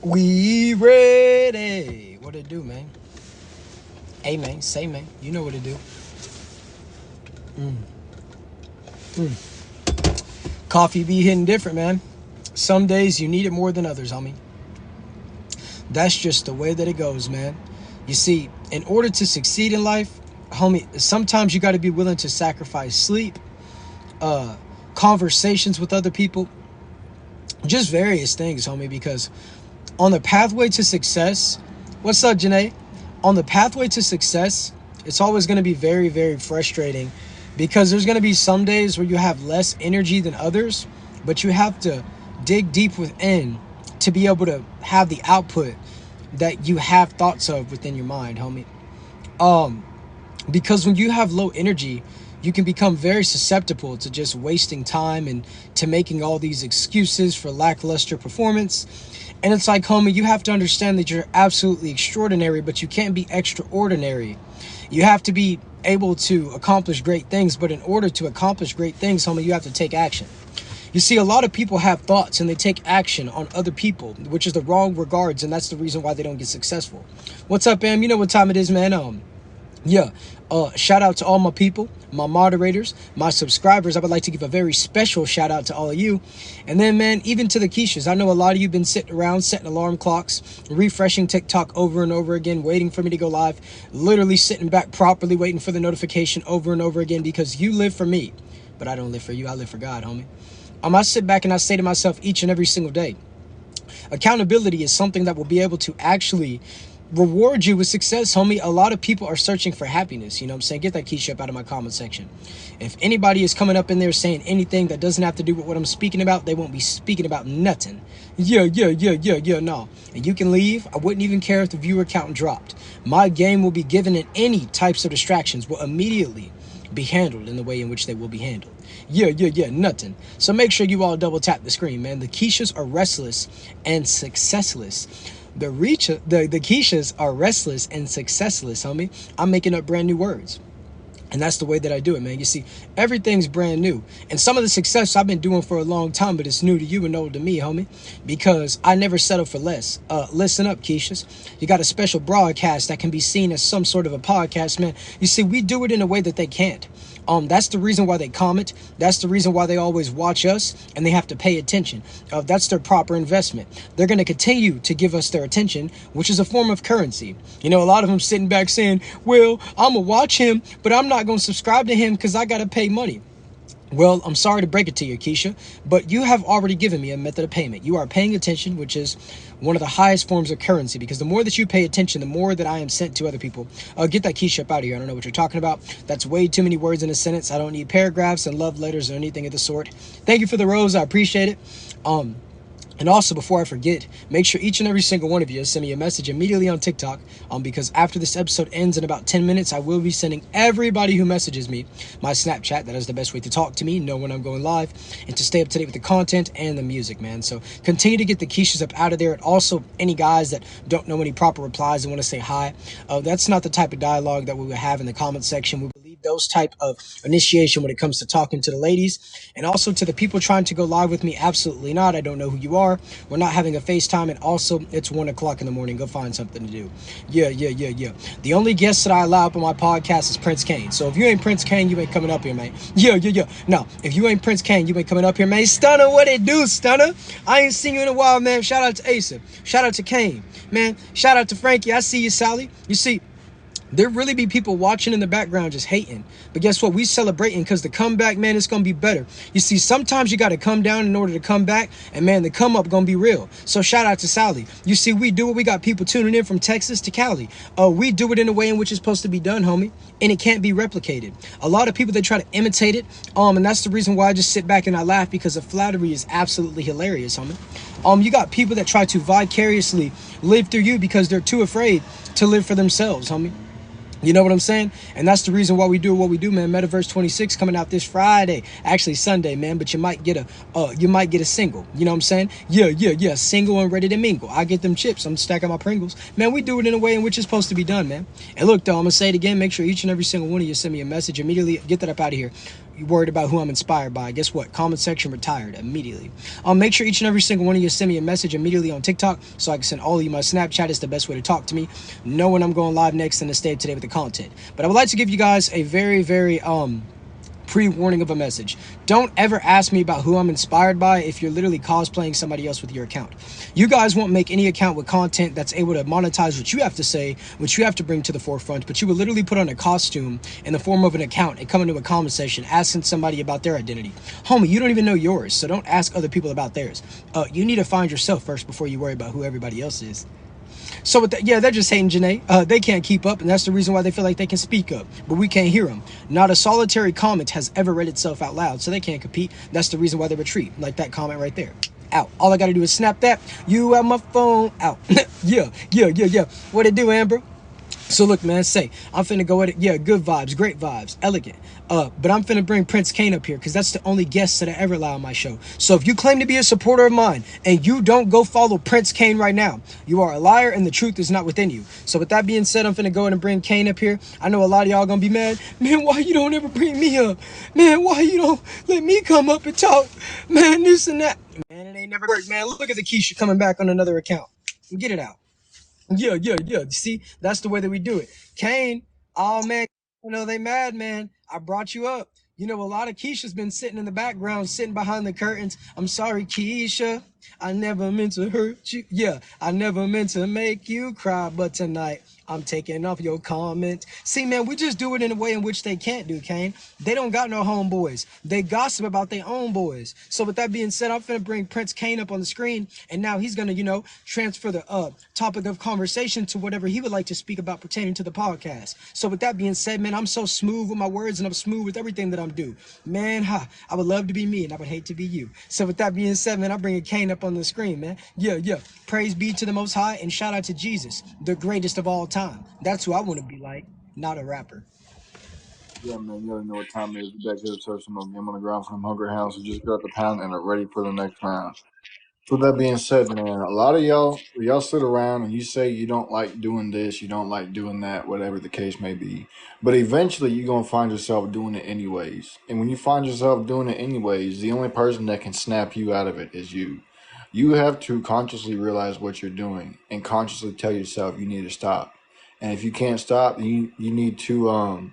We ready. What it do, man? Hey, man. Say, man. You know what it do. Coffee be hitting different, man. Some days you need it more than others, homie. That's just the way that it goes, man. You see, in order to succeed in life, homie, sometimes you got to be willing to sacrifice sleep, conversations with other people, just various things, homie, because on the pathway to success, what's up, Janae? On the pathway to success, it's always going to be very, very frustrating because there's going to be some days where you have less energy than others, but you have to dig deep within to be able to have the output that you have thoughts of within your mind, homie. Because when you have low energy, you can become very susceptible to just wasting time and to making all these excuses for lackluster performance. And it's like, homie, you have to understand that you're absolutely extraordinary, but you can't be extraordinary. You have to be able to accomplish great things, but in order to accomplish great things, homie, you have to take action. You see, a lot of people have thoughts and they take action on other people, which is the wrong regards, and that's the reason why they don't get successful. What's up, Bam? You know what time it is, man. Shout out to all my people, my moderators, my subscribers. I would like to give a very special shout out to all of you. And then, man, even to the Keishas. I know a lot of you been sitting around, setting alarm clocks, refreshing TikTok over and over again, waiting for me to go live, literally sitting back properly, waiting for the notification over and over again because you live for me. But I don't live for you. I live for God, homie. I sit back and I say to myself each and every single day, accountability is something that will be able to actually reward you with success, homie. A lot of people are searching for happiness. You know what I'm saying? Get that Keisha up out of my comment section. If anybody is coming up in there saying anything that doesn't have to do with what I'm speaking about, they won't be speaking about nothing. No. And you can leave. I wouldn't even care if the viewer count dropped. My game will be given, and any types of distractions will immediately be handled in the way in which they will be handled. Nothing. So make sure you all double tap the screen, man. The Keishas are restless and successless. The Keishas are restless and successless, homie. I'm making up brand new words. And that's the way that I do it, man. You see, everything's brand new. And some of the success I've been doing for a long time, but it's new to you and old to me, homie. Because I never settle for less. Listen up, Keishas. You got a special broadcast that can be seen as some sort of a podcast, man. You see, we do it in a way that they can't. That's the reason why they comment. That's the reason why they always watch us, and they have to pay attention. That's their proper investment. They're going to continue to give us their attention, which is a form of currency. You know, a lot of them sitting back saying, well, I'm going to watch him, but I'm not going to subscribe to him because I got to pay money. Well, I'm sorry to break it to you, Keisha, but you have already given me a method of payment. You are paying attention, which is one of the highest forms of currency, because the more that you pay attention, the more that I am sent to other people. Get that Keisha up out of here. I don't know what you're talking about. That's way too many words in a sentence. I don't need paragraphs and love letters or anything of the sort. Thank you for the rose. I appreciate it. And also, before I forget, make sure each and every single one of you send me a message immediately on TikTok, because after this episode ends in about 10 minutes, I will be sending everybody who messages me my Snapchat. That is the best way to talk to me, know when I'm going live, and to stay up to date with the content and the music, man. So continue to get the Keishas up out of there. And also, any guys that don't know any proper replies and want to say hi, that's not the type of dialogue that we would have in the comment section. We believe those type of initiation when it comes to talking to the ladies, and also to the people trying to go live with me, absolutely not. I don't know who you are. We're not having a FaceTime, and also it's 1 o'clock in the morning. Go find something to do. The only guests that I allow up on my podcast is Prince Kane. So if you ain't Prince Kane, you ain't coming up here, man. No, if you ain't Prince Kane, you ain't coming up here, man. Stunner, what it do, Stunner? I ain't seen you in a while, man. Shout out to Asa. Shout out to Kane, man. Shout out to Frankie. I see you, Sally. You see, there really be people watching in the background just hating. But guess what? We celebrating because the comeback, man, it's going to be better. You see, sometimes you got to come down in order to come back. And, man, the come up going to be real. So shout out to Sally. You see, we do it. We got people tuning in from Texas to Cali. We do it in a way in which it's supposed to be done, homie. And it can't be replicated. A lot of people, they try to imitate it. And that's the reason why I just sit back and I laugh, because the flattery is absolutely hilarious, homie. You got people that try to vicariously live through you because they're too afraid to live for themselves, homie. You know what I'm saying? And that's the reason why we do what we do, man. Metaverse 26 coming out this Friday. Actually Sunday, man. But you might get a single. You know what I'm saying? Single and ready to mingle. I get them chips. I'm stacking my Pringles. Man, we do it in a way in which it's supposed to be done, man. And look, though, I'm going to say it again. Make sure each and every single one of you send me a message immediately. Get that up out of here. worried about who I'm inspired by, guess what? Comment section retired immediately. Make sure each and every single one of you send me a message immediately on TikTok so I can send all of you my Snapchat. Is the best way to talk to me. Know when I'm going live next and to stay up to date with the content. But I would like to give you guys a very, very pre-warning of a message. Don't ever ask me about who I'm inspired by if you're literally cosplaying somebody else with your account. You guys won't make any account with content that's able to monetize what you have to say, what you have to bring to the forefront, but you will literally put on a costume in the form of an account and come into a comment section asking somebody about their identity. Homie, you don't even know yours, so don't ask other people about theirs. You need to find yourself first before you worry about who everybody else is. So with that, yeah, they're just hating Janae. They can't keep up, and that's the reason why they feel like they can speak up, but we can't hear them. Not a solitary comment has ever read itself out loud, so they can't compete. That's the reason why they retreat, like that comment right there. Out. All I gotta do is snap that. You have my phone out. Yeah. What it do, Amber? So look, man, I'm finna go at it. Yeah, good vibes, great vibes, elegant. But I'm finna bring Prince Kane up here because that's the only guest that I ever allow on my show. So if you claim to be a supporter of mine and you don't go follow Prince Kane right now, you are a liar and the truth is not within you. So with that being said, I'm finna go ahead and bring Kane up here. I know a lot of y'all gonna be mad. Man, why you don't ever bring me up? Man, why you don't let me come up and talk? Man, this and that. Man, it ain't never worked, man. Look at the Keisha coming back on another account. Get it out. Yeah. See, that's the way that we do it. Kane, oh man, they mad, man. I brought you up. A lot of Keisha's been sitting in the background, sitting behind the curtains. I'm sorry, Keisha. I never meant to hurt you. Yeah, I never meant to make you cry, but tonight I'm taking off your comment. See, man, we just do it in a way in which they can't do, Kane. They don't got no homeboys. They gossip about their own boys. So with that being said, I'm finna bring Prince Kane up on the screen, and now he's gonna, transfer the topic of conversation to whatever he would like to speak about pertaining to the podcast. So with that being said, man, I'm so smooth with my words, and I'm smooth with everything that I'm doing. Man, I would love to be me, and I would hate to be you. So with that being said, man, I'm bringing Kane up on the screen, man. Yeah. Praise be to the Most High, and shout out to Jesus, the greatest of all time. That's who I want to be like, not a rapper. Yeah, man, you already know what time it is. We back here to serve some more game on the ground from Hungry Hounds who just got the pound and are ready for the next round. So that being said, man, a lot of y'all sit around and you say you don't like doing this, you don't like doing that, whatever the case may be. But eventually you're gonna find yourself doing it anyways. And when you find yourself doing it anyways, the only person that can snap you out of it is you. You have to consciously realize what you're doing and consciously tell yourself you need to stop. And if you can't stop, you need to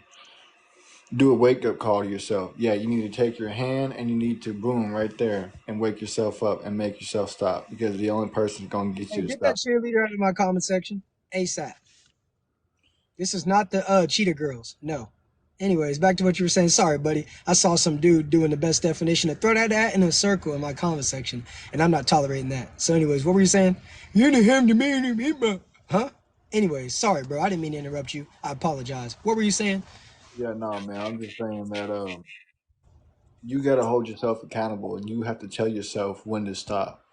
do a wake up call to yourself. Yeah, you need to take your hand and you need to boom right there and wake yourself up and make yourself stop because the only person that's going to get Hey, you to get that stop. cheerleader out of my comment section ASAP. This is not the cheetah girls. No. Anyways, back to what you were saying. Sorry, buddy. I saw some dude doing the best definition to throw that at in a circle in my comment section, and I'm not tolerating that. So, anyways, what were you saying? You're the ham to me, huh? Anyways, sorry, bro. I didn't mean to interrupt you. I apologize. What were you saying? Yeah, no, man. I'm just saying that you got to hold yourself accountable and you have to tell yourself when to stop.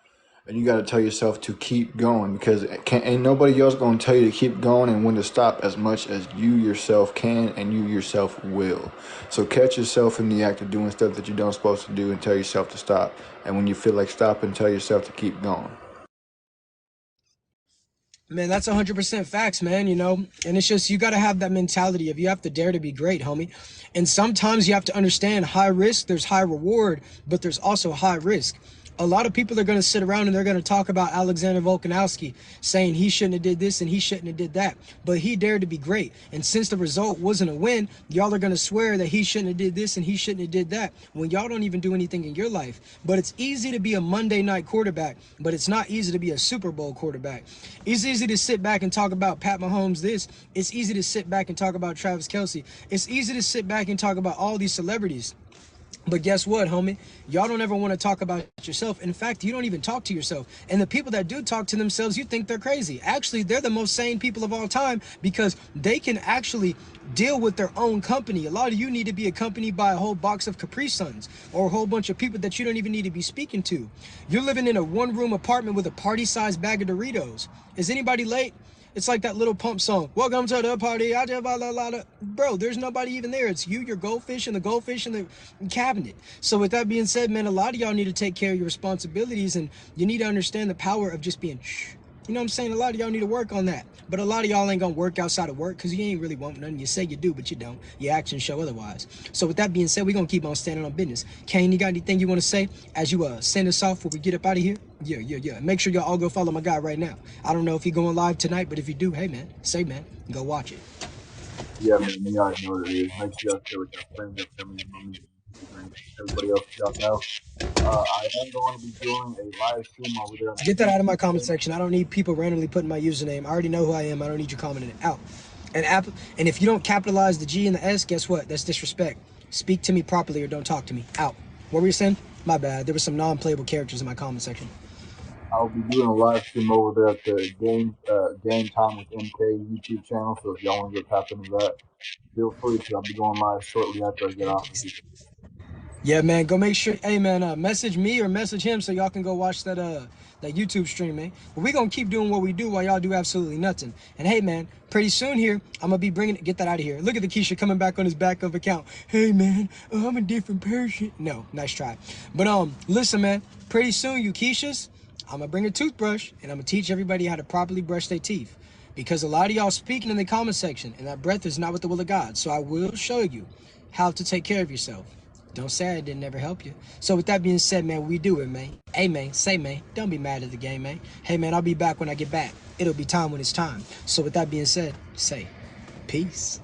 And you got to tell yourself to keep going because ain't nobody else going to tell you to keep going and when to stop as much as you yourself can and you yourself will. So catch yourself in the act of doing stuff that you don't supposed to do and tell yourself to stop. And when you feel like stopping, tell yourself to keep going. Man, that's 100% facts, man, And it's just, you got to have that mentality of you have to dare to be great, homie. And sometimes you have to understand high risk, there's high reward, but there's also high risk. A lot of people are going to sit around and they're going to talk about Alexander Volkanovski saying he shouldn't have did this and he shouldn't have did that, but he dared to be great. And since the result wasn't a win, y'all are going to swear that he shouldn't have did this and he shouldn't have did that when y'all don't even do anything in your life. But it's easy to be a Monday night quarterback, but it's not easy to be a Super Bowl quarterback. It's easy to sit back and talk about Pat Mahomes this. It's easy to sit back and talk about Travis Kelce. It's easy to sit back and talk about all these celebrities. But guess what, homie? Y'all don't ever want to talk about yourself. In fact, you don't even talk to yourself. And the people that do talk to themselves, you think they're crazy. Actually, they're the most sane people of all time because they can actually deal with their own company. A lot of you need to be accompanied by a whole box of Capri Suns or a whole bunch of people that you don't even need to be speaking to. You're living in a one-room apartment with a party-sized bag of Doritos. Is anybody late? It's like that little pump song. Welcome to the party. I just bro, there's nobody even there. It's you, your goldfish, and the goldfish in the cabinet. So with that being said, man, a lot of y'all need to take care of your responsibilities and you need to understand the power of just being shh. You know what I'm saying? A lot of y'all need to work on that. But a lot of y'all ain't gonna work outside of work because you ain't really want nothing. You say you do, but you don't. Your actions show otherwise. So with that being said, we're gonna keep on standing on business. Kane, you got anything you want to say as you send us off before we get up out of here? Yeah. Make sure y'all all go follow my guy right now. I don't know if he going live tonight, but if you do, hey man, go watch it. Yeah, man, you already know what it is. Make sure y'all share with your friends, your family, your homies, everybody else y'all know. I am going to be doing a live stream over there on Get the that out of my YouTube comment channel. section. I don't need people randomly putting my username. I already know who I am. I don't need you commenting it out. And if you don't capitalize the G and the S, guess what? That's disrespect. Speak to me properly or don't talk to me. Out. What were you saying? My bad. There were some non-playable characters in my comment section. I'll be doing a live stream over there at the Game Time with MK YouTube channel. So if y'all want to go tap into that, feel free to. I'll be going live shortly after I get off of here. Yeah, man. Go make sure. Hey, man. Message me or message him so y'all can go watch that YouTube stream, man. But we gonna keep doing what we do while y'all do absolutely nothing. And hey, man. Pretty soon here, I'm gonna be bringing. Get that out of here. Look at the Keisha coming back on his backup account. Hey, man. I'm a different person. No, nice try. But listen, man. Pretty soon, you Keishas, I'm gonna bring a toothbrush and I'm gonna teach everybody how to properly brush their teeth. Because a lot of y'all speaking in the comment section, and that breath is not with the will of God. So I will show you how to take care of yourself. Don't say I didn't ever help you. So with that being said, man, we do it, man. Hey, man, say, man, don't be mad at the game, man. Hey, man, I'll be back when I get back. It'll be time when it's time. So with that being said, say, peace.